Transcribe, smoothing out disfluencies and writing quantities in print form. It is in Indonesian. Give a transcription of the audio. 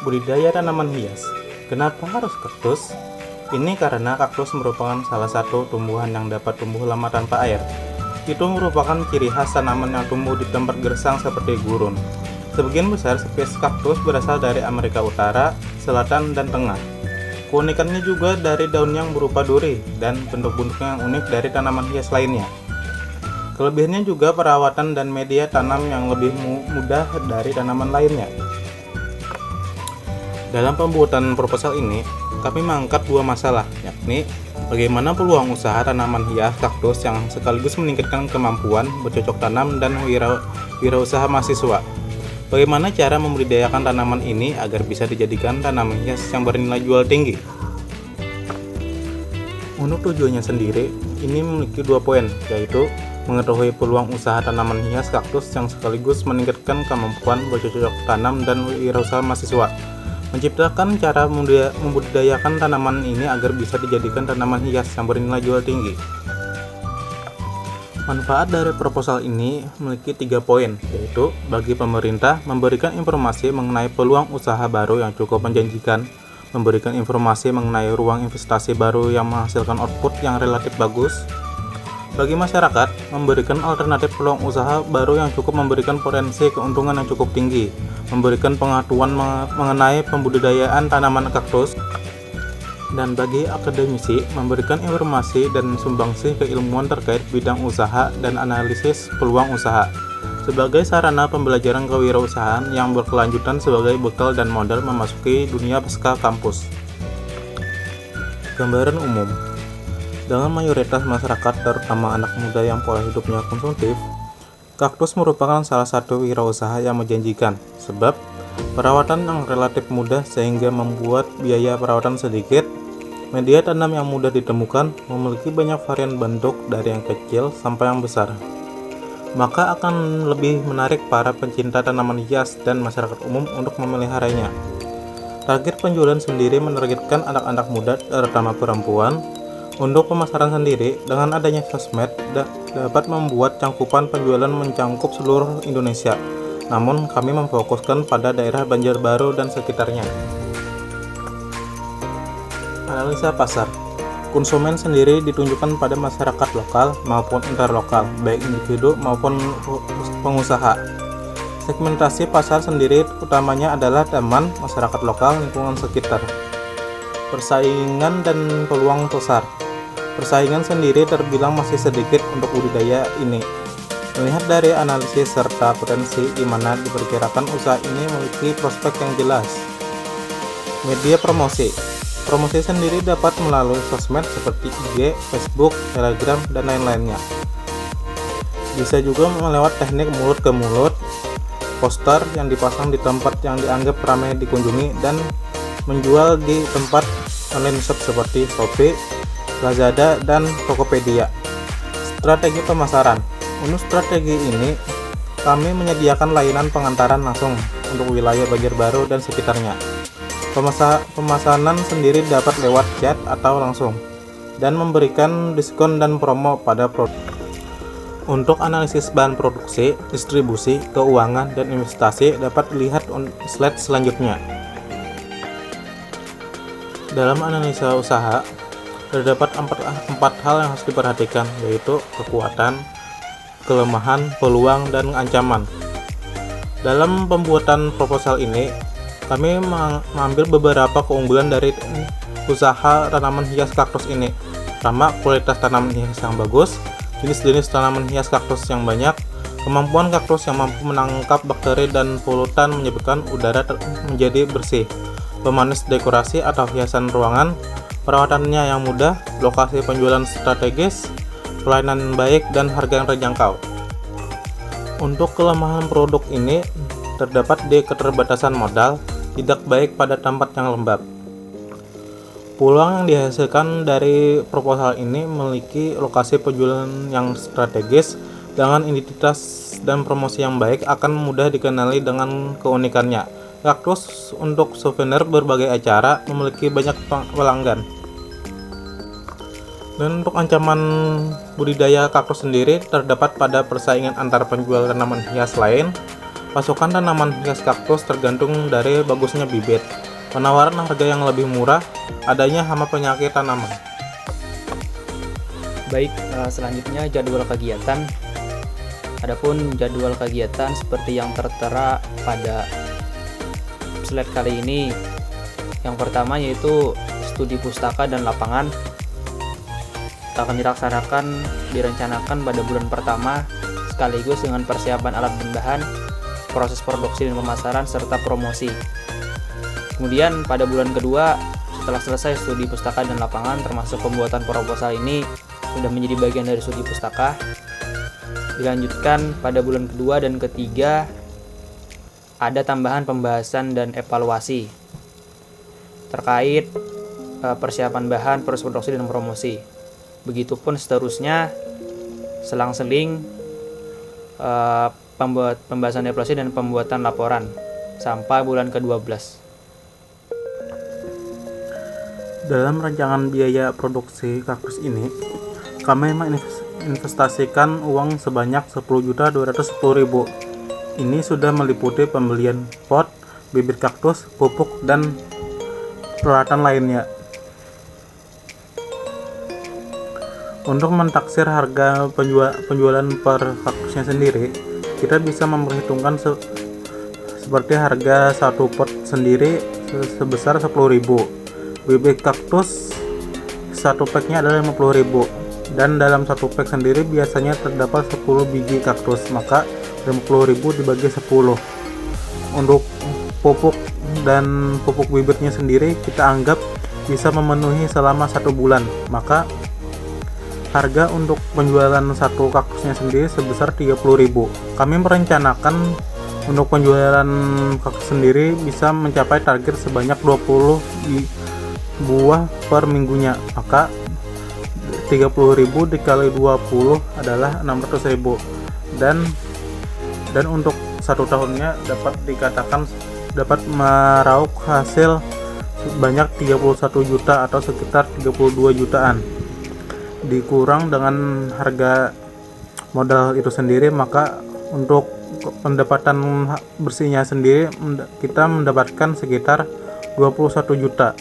Budidaya tanaman hias. Kenapa harus kaktus? Ini karena kaktus merupakan salah satu tumbuhan yang dapat tumbuh lama tanpa air. Itu merupakan ciri khas tanaman yang tumbuh di tempat gersang seperti gurun. Sebagian besar spesies kaktus berasal dari Amerika Utara, Selatan, dan Tengah. Keunikannya juga dari daun yang berupa duri dan bentuk-bentuknya yang unik dari tanaman hias lainnya. Kelebihannya juga perawatan dan media tanam yang lebih mudah dari tanaman lainnya. Dalam pembuatan proposal ini, kami mengangkat dua masalah, yakni bagaimana peluang usaha tanaman hias kaktus yang sekaligus meningkatkan kemampuan bercocok tanam dan wirausaha mahasiswa. Bagaimana cara membudidayakan tanaman ini agar bisa dijadikan tanaman hias yang bernilai jual tinggi. Untuk tujuannya sendiri, ini memiliki dua poin, yaitu mengetahui peluang usaha tanaman hias kaktus yang sekaligus meningkatkan kemampuan bercocok tanam dan wirausaha mahasiswa. Menciptakan cara membudidayakan tanaman ini agar bisa dijadikan tanaman hias yang bernilai jual tinggi. Manfaat dari proposal ini memiliki 3 poin, yaitu bagi pemerintah memberikan informasi mengenai peluang usaha baru yang cukup menjanjikan, memberikan informasi mengenai ruang investasi baru yang menghasilkan output yang relatif bagus. Bagi masyarakat, memberikan alternatif peluang usaha baru yang cukup memberikan potensi keuntungan yang cukup tinggi, memberikan pengetahuan mengenai pembudidayaan tanaman kaktus, dan bagi akademisi, memberikan informasi dan sumbangsih keilmuan terkait bidang usaha dan analisis peluang usaha, sebagai sarana pembelajaran kewirausahaan yang berkelanjutan sebagai bekal dan modal memasuki dunia pasca kampus. Gambaran umum. Dengan mayoritas masyarakat, terutama anak muda yang pola hidupnya konsumtif, kaktus merupakan salah satu wirausaha yang menjanjikan, sebab perawatan yang relatif mudah sehingga membuat biaya perawatan sedikit, media tanam yang mudah ditemukan, memiliki banyak varian bentuk dari yang kecil sampai yang besar. Maka akan lebih menarik para pencinta tanaman hias dan masyarakat umum untuk memeliharanya. Target penjualan sendiri menargetkan anak-anak muda, terutama perempuan. Untuk pemasaran sendiri, dengan adanya sosmed dapat membuat cangkupan penjualan mencangkup seluruh Indonesia. Namun, kami memfokuskan pada daerah Banjarbaru dan sekitarnya. Analisa pasar. Konsumen sendiri ditunjukkan pada masyarakat lokal maupun interlokal, baik individu maupun pengusaha. Segmentasi pasar sendiri utamanya adalah teman, masyarakat lokal, lingkungan sekitar. Persaingan dan peluang besar. Persaingan sendiri terbilang masih sedikit untuk budidaya ini. Melihat dari analisis serta potensi di mana diperkirakan usaha ini memiliki prospek yang jelas. Media promosi. Promosi sendiri dapat melalui sosmed seperti IG, Facebook, Telegram, dan lain-lainnya. Bisa juga melewat teknik mulut ke mulut, poster yang dipasang di tempat yang dianggap ramai dikunjungi, dan menjual di tempat online shop seperti Shopee, Lazada, dan Tokopedia. Strategi pemasaran. Untuk strategi ini, kami menyediakan layanan pengantaran langsung untuk wilayah Banjarbaru dan sekitarnya. Pemesanan sendiri dapat lewat chat atau langsung, dan memberikan diskon dan promo pada produk. Untuk analisis bahan produksi, distribusi, keuangan, dan investasi dapat dilihat slide selanjutnya. Dalam analisa usaha, terdapat empat hal yang harus diperhatikan, yaitu kekuatan, kelemahan, peluang, dan ancaman. Dalam pembuatan proposal ini, kami mengambil beberapa keunggulan dari usaha tanaman hias kaktus ini. Pertama, kualitas tanaman hias yang bagus, jenis-jenis tanaman hias kaktus yang banyak, kemampuan kaktus yang mampu menangkap bakteri dan polutan menyebabkan udara menjadi bersih, pemanis dekorasi atau hiasan ruangan, perawatannya yang mudah, lokasi penjualan strategis, pelayanan baik, dan harga yang terjangkau. Untuk kelemahan produk ini terdapat di keterbatasan modal, tidak baik pada tempat yang lembab. Peluang yang dihasilkan dari proposal ini memiliki lokasi penjualan yang strategis dengan identitas dan promosi yang baik, akan mudah dikenali dengan keunikannya. Kaktus untuk souvenir berbagai acara, memiliki banyak pelanggan. Dan untuk ancaman budidaya kaktus sendiri terdapat pada persaingan antar penjual tanaman hias lain, Pasokan tanaman hias kaktus tergantung dari bagusnya bibit, penawaran harga yang lebih murah, adanya hama penyakit tanaman. Baik, selanjutnya jadwal kegiatan. Adapun jadwal kegiatan seperti yang tertera pada slide kali ini. Yang pertama yaitu studi pustaka dan lapangan akan direncanakan pada bulan pertama sekaligus dengan persiapan alat dan bahan, proses produksi dan pemasaran, serta promosi. Kemudian pada bulan kedua, setelah selesai studi pustaka dan lapangan termasuk pembuatan proposal ini sudah menjadi bagian dari studi pustaka. Dilanjutkan pada bulan kedua dan ketiga ada tambahan pembahasan dan evaluasi terkait persiapan bahan, proses produksi dan promosi. Begitupun seterusnya selang-seling pembahasan evaluasi dan pembuatan laporan sampai bulan ke-12. Dalam rancangan biaya produksi kaktus ini, kami menginvestasikan uang sebanyak 10.210.000. Ini sudah meliputi pembelian pot, bibit kaktus, pupuk, dan peralatan lainnya. Untuk mentaksir harga penjualan per kaktusnya sendiri, kita bisa memperhitungkan seperti harga satu pot sendiri sebesar 10.000. Bibit kaktus satu packnya adalah 50.000, dan dalam satu pack sendiri biasanya terdapat 10 biji kaktus, maka 50.000 dibagi 10. Untuk pupuk dan pupuk bibitnya sendiri kita anggap bisa memenuhi selama 1 bulan, maka harga untuk penjualan satu kaktusnya sendiri sebesar 30.000. Kami merencanakan untuk penjualan kaktus sendiri bisa mencapai target sebanyak 20 buah per minggunya, maka 30.000 dikali 20 adalah 600.000, dan untuk 1 tahunnya dapat dikatakan dapat meraup hasil sebanyak 31 juta atau sekitar 32 jutaan. Dikurang dengan harga modal itu sendiri, maka untuk pendapatan bersihnya sendiri kita mendapatkan sekitar 21 juta.